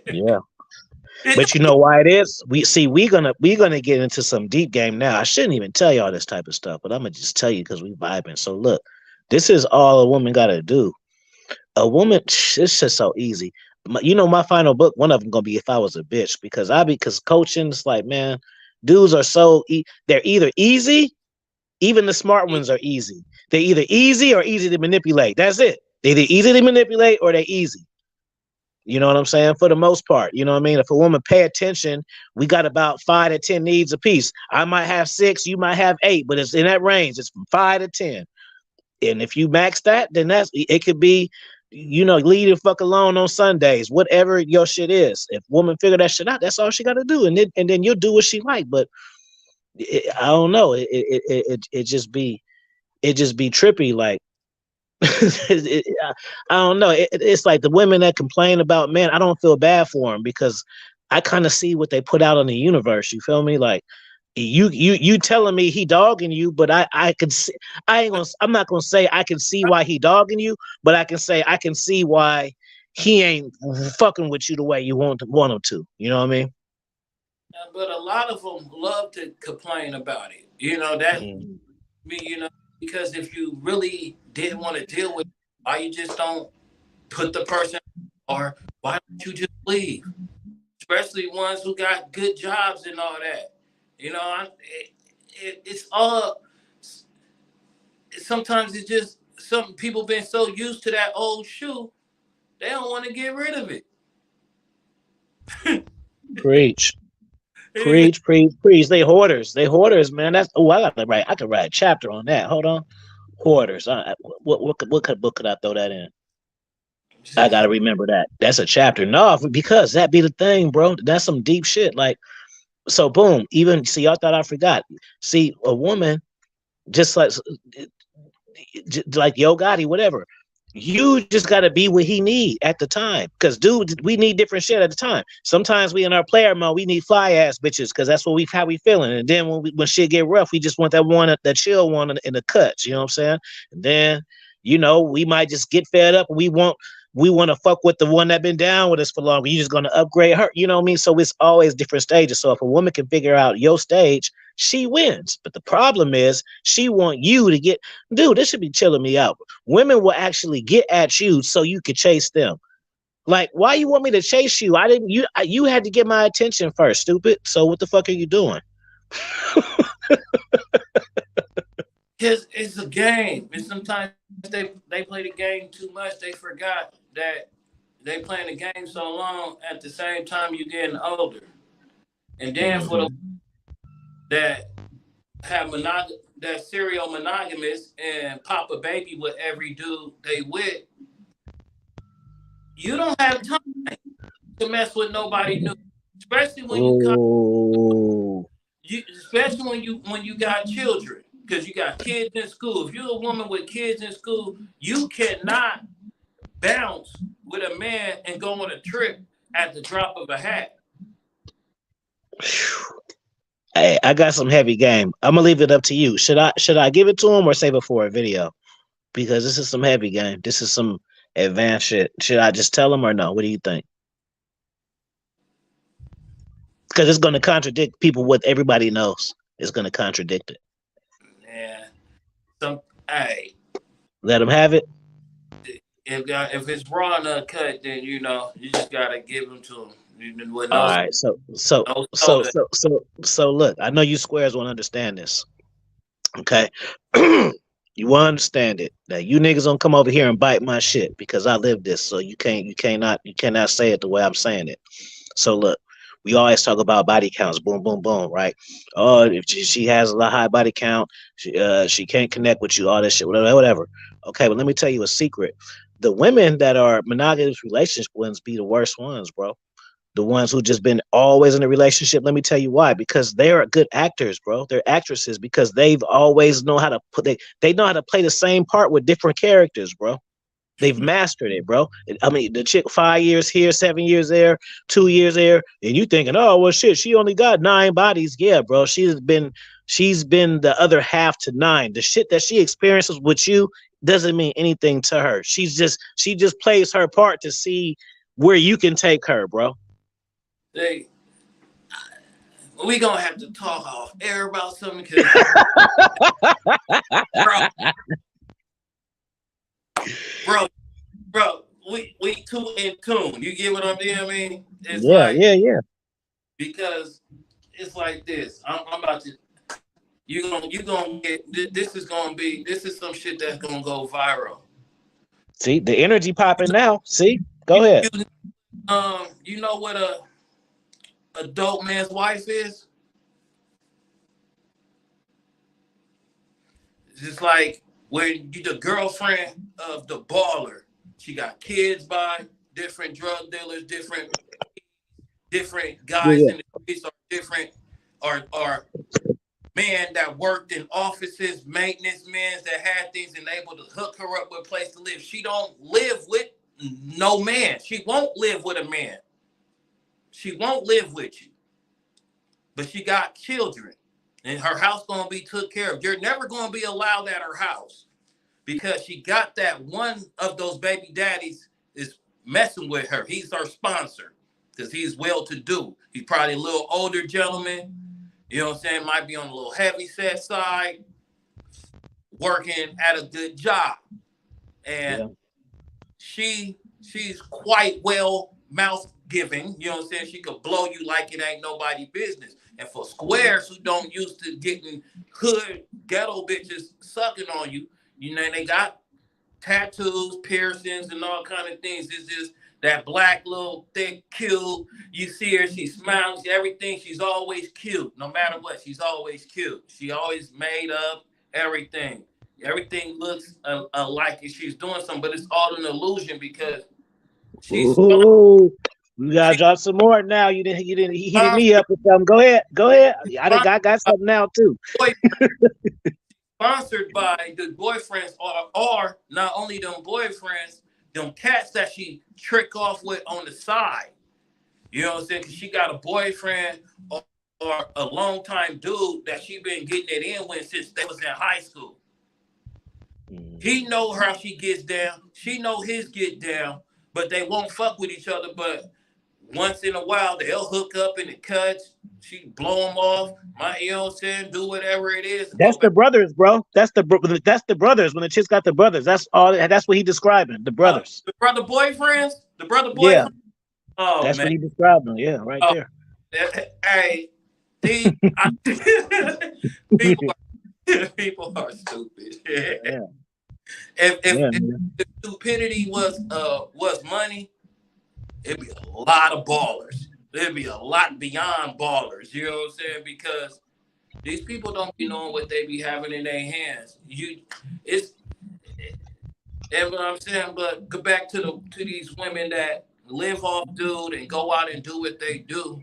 Yeah. But you know why it is? We're gonna get into some deep game now. I shouldn't even tell y'all this type of stuff, but I'm gonna just tell you because we vibing. So look, this is all a woman gotta do. A woman, it's just so easy. My final book, one of them gonna be If I Was a Bitch, because coaching, it's like, man, dudes are they're either easy, even the smart ones are easy. They're either easy or easy to manipulate. That's it. They're either easy to manipulate or they're easy. You know what I'm saying? For the most part, you know what I mean? If a woman pay attention, we got about 5 to 10 needs a piece. I might have 6, you might have 8, but it's in that range. It's from 5 to 10. And if you max that, then it could be, leave the fuck alone on Sundays, whatever your shit is. If woman figure that shit out, that's all she got to do. And then you'll do what she like. But I don't know. It just be trippy. Like, I don't know. It's like the women that complain about men. I don't feel bad for them because I kind of see what they put out in the universe. You feel me? Like you telling me he dogging you, but I can see. I'm not gonna say I can see why he dogging you, but I can say I can see why he ain't fucking with you the way you want him to. You know what I mean? But a lot of them love to complain about it. You know that. Because if you really didn't want to deal with it, why you just don't put the person, or why don't you just leave? Especially ones who got good jobs and all that. It's all. Sometimes it's just some people been so used to that old shoe, they don't want to get rid of it. Preach. Preach. They hoarders, man. I could write a chapter on that. Hold on. Hoarders. What book could I throw that in? I gotta remember that. That's a chapter. No, because that be the thing, bro. That's some deep shit. Like, so boom. Even see, y'all thought I forgot. See, a woman, just like Yo Gotti, whatever. You just gotta be what he need at the time. Cause dude, we need different shit at the time. Sometimes we in our player mode, we need fly ass bitches because that's how we feeling. And then when shit get rough, we just want that chill one in the cuts. You know what I'm saying? And then, we might just get fed up and we want to fuck with the one that been down with us for long. You just gonna upgrade her. You know what I mean? So it's always different stages. So if a woman can figure out your stage, she wins. But the problem is she want you to get, dude, this should be chilling me out. Women will actually get at you so you could chase them. Like, why you want me to chase you? You had to get my attention first, stupid. So what the fuck are you doing? it's a game. And sometimes they play the game too much. They forgot that they playing the game so long. At the same time, you getting older. And then for the that that serial monogamous and pop a baby with every dude they with, you don't have time to mess with nobody new. Especially when especially when you got children, because you got kids in school. If you're a woman with kids in school, you cannot bounce with a man and go on a trip at the drop of a hat. Hey, I got some heavy game. I'm gonna leave it up to you. Should I give it to him or save it for a video? Because this is some heavy game. This is some advanced shit. Should I just tell him or no? What do you think? Because it's gonna contradict people what everybody knows. It's gonna contradict it. Yeah. Hey. Let him have it. If it's raw and uncut, then you just gotta give them to him. All right. So look, I know you squares won't understand this. Okay. You will understand it. Now you niggas don't come over here and bite my shit because I live this. So you cannot say it the way I'm saying it. So look, we always talk about body counts, boom, boom, boom, right? Oh, if she has a high body count, she can't connect with you, all this shit, whatever. Okay, but let me tell you a secret. The women that are monogamous relationship ones be the worst ones, bro. The ones who just been always in a relationship. Let me tell you why. Because they are good actors, bro. They're actresses because they've always know how to they know how to play the same part with different characters, bro. They've mastered it, bro. I mean, the chick 5 years here, 7 years there, 2 years there, and you thinking, oh well, shit, she only got 9 bodies. Yeah, bro. She's been the other half to 9. The shit that she experiences with you doesn't mean anything to her. She just plays her part to see where you can take her, bro. We gonna have to talk off air about something because bro, we too in tune. You get what I mean? It's yeah. Because it's like this. I'm about to. You gonna get this is some shit that's gonna go viral. See the energy popping now. See, go ahead. You know what a dope man's wife is? It's just like when you the girlfriend of the baller. She got kids by different drug dealers, different guys in the streets, or different or men that worked in offices, maintenance men that had things and able to hook her up with a place to live. She don't live with no man. She won't live with a man. She won't live with you. But she got children. And her house gonna be took care of. You're never gonna be allowed at her house because she got that one of those baby daddies is messing with her. He's her sponsor because he's well-to-do. He's probably a little older gentleman. You know what I'm saying? Might be on a little heavy set side, working at a good job. And she's quite well mouth giving. You know what I'm saying? She could blow you like it ain't nobody business. And for squares who don't used to getting hood ghetto bitches sucking on you, you know, they got tattoos, piercings, and all kind of things. It's just that black little thick cute. You see her, she smiles, everything. She's always cute. No matter what, she's always cute. She always made up everything. Everything looks like she's doing something, but it's all an illusion because she's. You gotta drop some more now. You didn't. He hit me up with something. Go ahead. I got something now too. Sponsored by the boyfriends or not only them boyfriends, them cats that she trick off with on the side. You know what I'm saying? Because she got a boyfriend or a long time dude that she been getting it in with since they was in high school. He know how she gets down. She know his get down, but they won't fuck with each other. But once in a while, they'll hook up in the cuts. She blow them off. You know what I'm saying? Do whatever it is. That's the brothers, bro. That's the brothers. When the chicks got the brothers, that's all. That's what he describing. The brothers. The brother boyfriends. The brother boyfriends. Yeah. Oh, that's man. What he described them. Yeah, right there. Hey, people People are stupid. Yeah, if, if yeah, if man. if stupidity was money, it'd be a lot of ballers. There'd be a lot beyond ballers. You know what I'm saying? Because these people don't be knowing what they be having in their hands. It's and what I'm saying. But go back to these women that live off dude and go out and do what they do.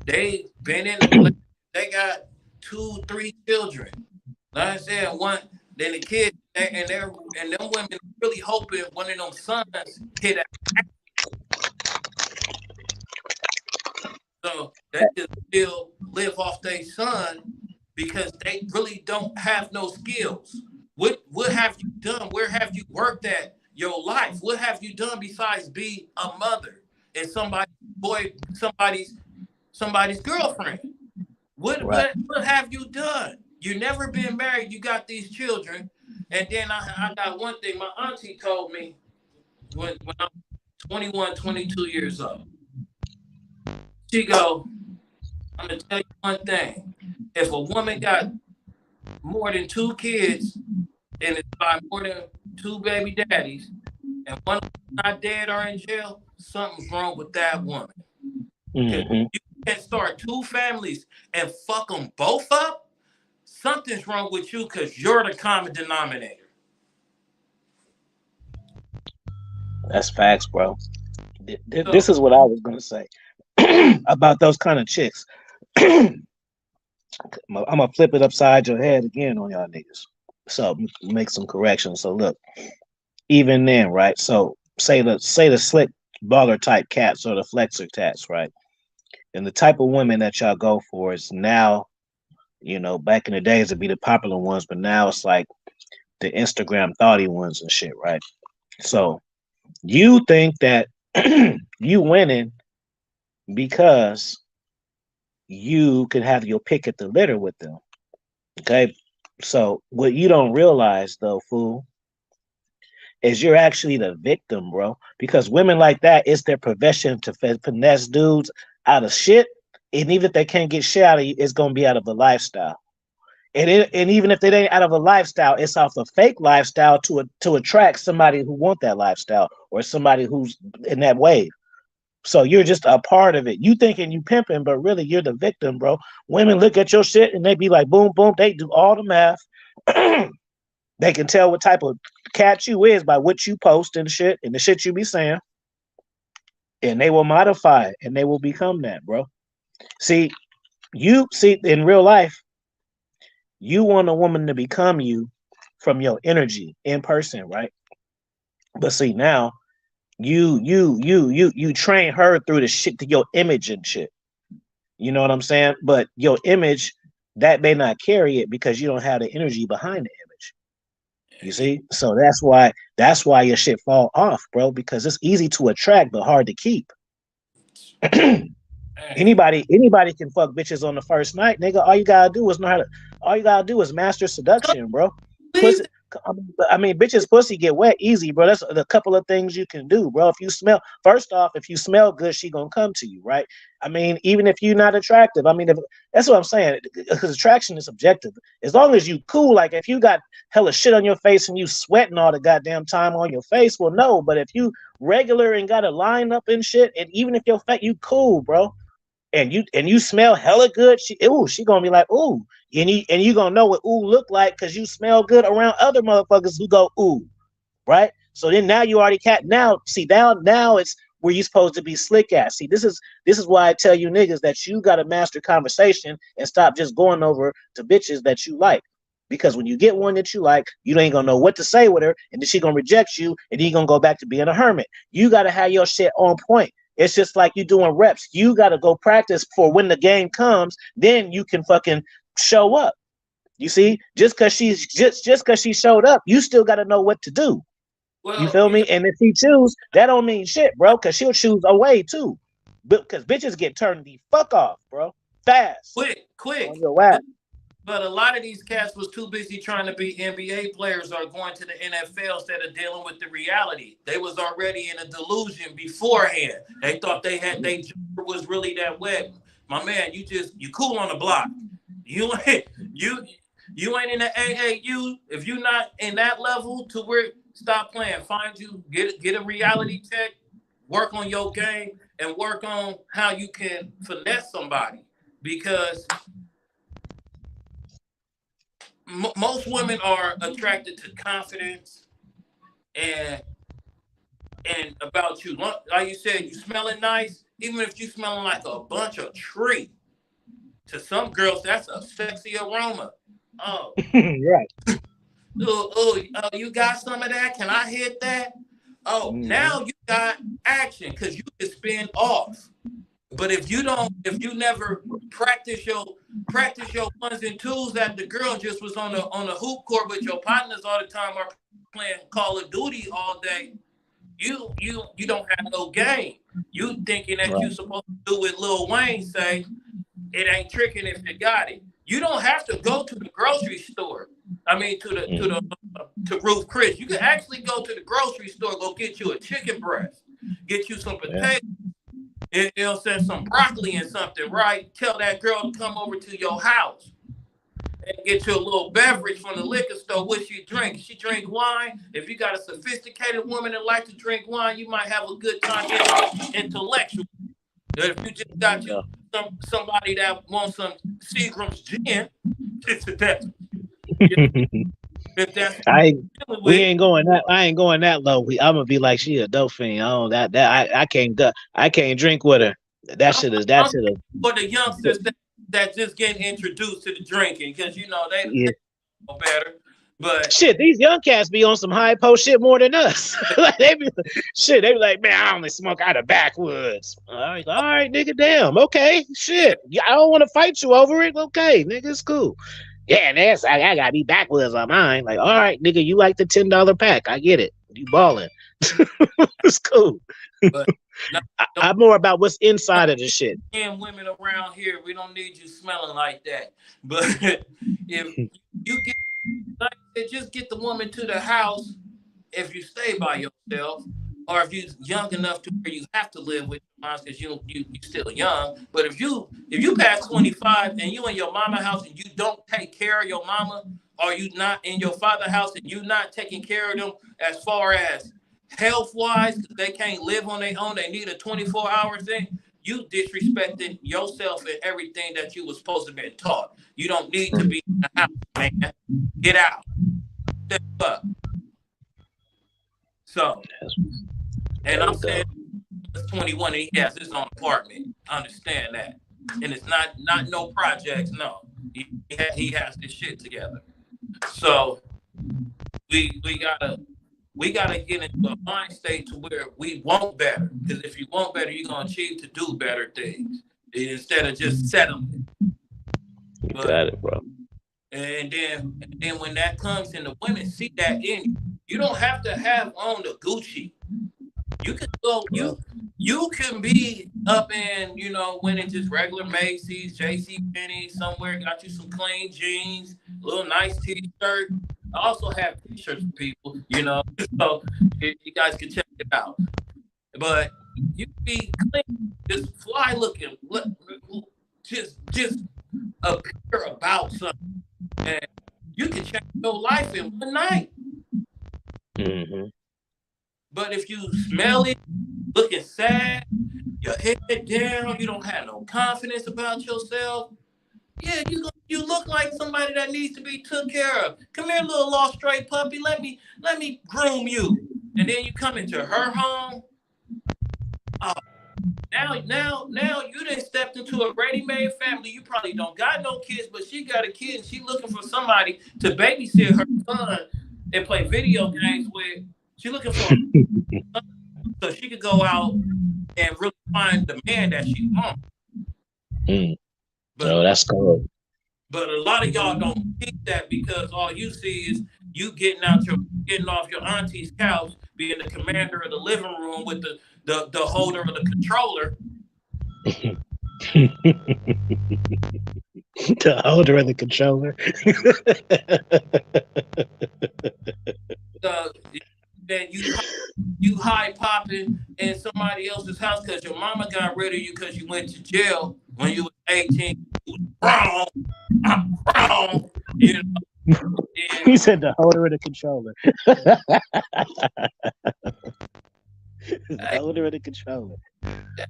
They been in the relationship. They got 2, 3 children. Like I said, one. Then the kids and them women really hoping one of them sons hit a so they can still live off their son because they really don't have no skills. What have you done? Where have you worked at your life? What have you done besides be a mother and somebody's girlfriend? What Right. what what have you done? You never been married. You got these children, and then I got one thing. My auntie told me when I was 21, 22 years old. She go, I'm gonna tell you one thing. If a woman got more than 2 kids and it's by more than 2 baby daddies, and one of them not dead or in jail, something's wrong with that woman. Because Hmm. you can't start 2 families and fuck them both up. Something's wrong with you because you're the common denominator. That's facts, bro. So, This is what I was gonna say about those kind of chicks. I'm gonna flip it upside your head again on y'all niggas. So make some corrections. So look, even then, right? So say the slick baller type cats or the flexor tats, right? And the type of women that y'all go for is now, back in the days it'd be the popular ones, but now it's like the Instagram thoughty ones and shit, right? So you think that you winning because you can have your pick at the litter with them. Okay. So what you don't realize though, fool, is you're actually the victim, bro. Because women like that, it's their profession to finesse dudes out of shit. And even if they can't get shit out of you, it's gonna be out of a lifestyle. And even if it ain't out of a lifestyle, it's off a fake lifestyle to attract somebody who want that lifestyle or somebody who's in that wave. So you're just a part of it. You thinking you pimping, but really you're the victim, bro. Women look at your shit and they be like, boom, boom. They do all the math. They can tell what type of cat you is by what you post and shit and the shit you be saying. And they will modify it and they will become that, bro. See, you see in real life, you want a woman to become you from your energy in person, right? But see now, you train her through the shit to your image and shit. You know what I'm saying? But your image that may not carry it because you don't have the energy behind the image. You see? So that's why your shit fall off, bro, because it's easy to attract but hard to keep. hey, Anybody can fuck bitches on the first night, nigga. All you gotta do is master seduction, bro. please, Pussy. I mean, bitches pussy get wet easy, bro. That's a couple of things you can do, bro. If you smell, first off, if you smell good, she gonna come to you, right? I mean, even if you're not attractive, I mean, that's what I'm saying. Because attraction is subjective. As long as you cool, like if you got hella shit on your face and you sweating all the goddamn time on your face, well, no. But if you regular and got a line up and shit, and even if your fat, you cool, bro, and you smell hella good, she gonna be like, ooh. And you gonna know what ooh look like because you smell good around other motherfuckers who go ooh, right? So then now you already now it's where you supposed to be slick at. See, this is why I tell you niggas that you gotta master conversation and stop just going over to bitches that you like. Because when you get one that you like, you ain't gonna know what to say with her, and then she gonna reject you, and then you gonna go back to being a hermit. You gotta have your shit on point. It's just like you doing reps. You gotta go practice for when the game comes, then you can fucking show up. You see, just because she showed up, you still got to know what to do. You well, feel me? And if he choose, that don't mean shit, bro, because she'll choose away too. Because bitches get turned the fuck off, bro, fast on quick. your ass. But a lot of these cats was too busy trying to be NBA players or going to the NFL instead of dealing with the reality. They was already in a delusion beforehand. They thought they was really that wet. My man, you cool on the block. You you You ain't in the AAU. If you're not in that level to where, stop playing. Find you, get a reality check, work on your game, and work on how you can finesse somebody. Because most women are attracted to confidence and about you. Like you said, you smelling nice, even if you smelling like a bunch of tree. To some girls, that's a sexy aroma. Oh, Right. You got some of that? Can I hit that? Oh, now you got action because you can spin off. But if you never practice your ones and twos that the girl just was on the hoop court with your partners all the time or playing Call of Duty all day, you don't have no game. You thinking that you supposed to do what Lil Wayne say, it ain't tricking if you got it. You don't have to go to the grocery store. I mean, to Ruth Chris. You can actually go to the grocery store, go get you a chicken breast, get you some potatoes, you know what I'm saying, some broccoli and something, right? Tell that girl to come over to your house and get you a little beverage from the liquor store. What she drink? She drink wine. If you got a sophisticated woman that like to drink wine, you might have a good time intellectual. If you just got you somebody that wants some Seagram's gin, if that's I ain't going that low. I'm gonna be like she a dope fiend. Oh, I can't drink with her. That shit is for the youngsters that just getting introduced to the drinking because they know better. But shit, these young cats be on some high post shit more than us. they be like, man, I only smoke out of backwoods. All right, nigga, damn, okay, shit. I don't want to fight you over it. Okay, nigga, it's cool. Yeah, I gotta be backwoods on mine. Like, all right, nigga, you like the $10 pack? I get it. You balling. It's cool. But I'm more about what's inside of the shit. And women around here, we don't need you smelling like that. But if you get, like I said, just get the woman to the house. If you stay by yourself, or if you're young enough to where you have to live with your mom because you still young. But if you pass 25 and you in your mama house and you don't take care of your mama, or you not in your father house and you not taking care of them as far as health wise, because they can't live on their own, they need a 24-hour thing. You disrespecting yourself and everything that you was supposed to be taught. You don't need to be in the house, man. Get out. Step up. So, and I'm saying he's 21 and he has his own apartment. I understand that. And it's not no projects, no. He has this shit together. So we gotta get into a mind state to where we want better. Because if you want better, you're gonna achieve to do better things instead of just settling. Got it, bro. And then when that comes and the women see that in you, you don't have to have on the Gucci. You can go, you can be up in, winning just regular Macy's, JCPenney, somewhere, got you some clean jeans, a little nice t-shirt. I also have t-shirts for people, so you guys can check it out. But you can be clean, just fly looking, just appear about something. And you can change your life in one night. Mm-hmm. But if you smell it, looking sad, your head down, you don't have no confidence about yourself, yeah, you look like somebody that needs to be took care of. Come here, little lost stray puppy. Let me groom you. And then you come into her home. Oh, now you done stepped into a ready-made family. You probably don't got no kids, but she got a kid and she looking for somebody to babysit her son and play video games with. She looking for so she could go out and really find the man that she wants. But, that's cool. But a lot of y'all don't think that because all you see is you getting off your auntie's couch, being the commander of the living room with the holder of the controller. The holder of the controller. Then you high popping in somebody else's house because your mama got rid of you because you went to jail when you was 18. You was wrong. I'm wrong. You know, He said the holder of the controller. The holder of the controller.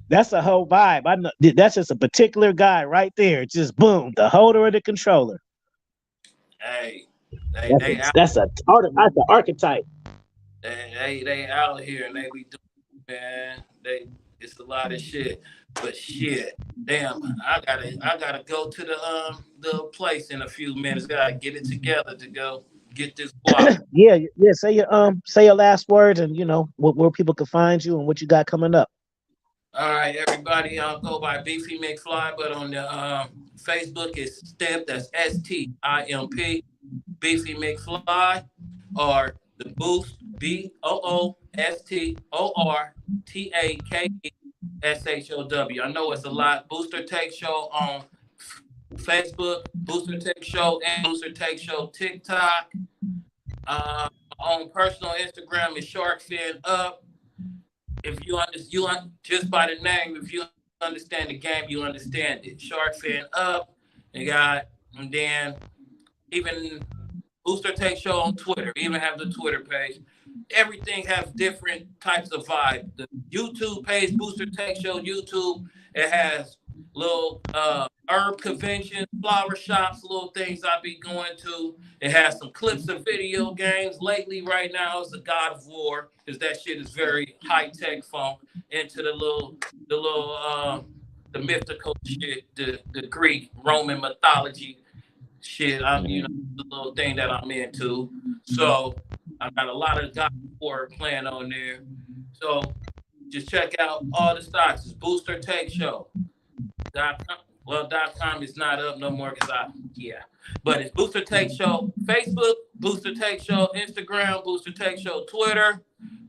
That's a whole vibe. I know that's just a particular guy right there. Just boom, the holder of the controller. hey, That's they out, that's that's the archetype. they out here and they be doing, man. It's a lot of shit, but shit, damn, I gotta go to the place in a few minutes. Gotta get it together to go get this guap. Yeah, yeah. Say your last words and where people can find you and what you got coming up. All right, everybody, I'll go by Beefy McFly, but on the Facebook it's Stimp. That's STIMP. Beefy McFly, or the Boost BOOSTORTAKESHOW. I know it's a lot. Booster Take Show on Facebook, Booster Take Show, and Booster Take Show TikTok. Uh, on personal Instagram is Sharkfin Up. If just by the name, if you understand the game, you understand it. Sharkfin Up. And then even Booster Take Show on Twitter. We even have the Twitter page. Everything has different types of vibe. The YouTube page, Booster Take Show YouTube, it has little herb conventions, flower shops, little things I be going to. It has some clips of video games. Lately, right now, it's the God of War, because that shit is very high tech funk. Into the mythical shit, the Greek Roman mythology shit. The little thing that I'm into. So I got a lot of God work playing on there. So just check out all the stocks. It's Booster Take Show. .com. Well, .com is not up no more because but it's Booster Take Show Facebook, Booster Take Show Instagram, Booster Take Show Twitter,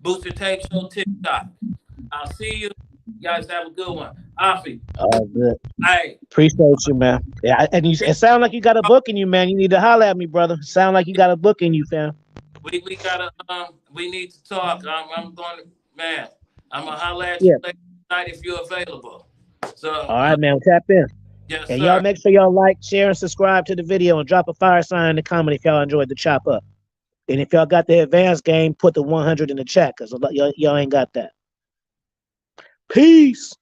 Booster Take Show TikTok. I'll see you. You guys have a good one. Afi. Oh, good. Hey. Appreciate you, man. Yeah, and it sound like you got a book in you, man. You need to holler at me, brother. Sound like you got a book in you, fam. We gotta we need to talk. I'm going to, man. I'm gonna holler at you later tonight if you're available. So all right, man. Tap in. Yes, and sir. y'all make sure y'all like, share, and subscribe to the video and drop a fire sign in the comment if y'all enjoyed the chop up. And if y'all got the advanced game, put the 100 in the chat because y'all ain't got that. Peace.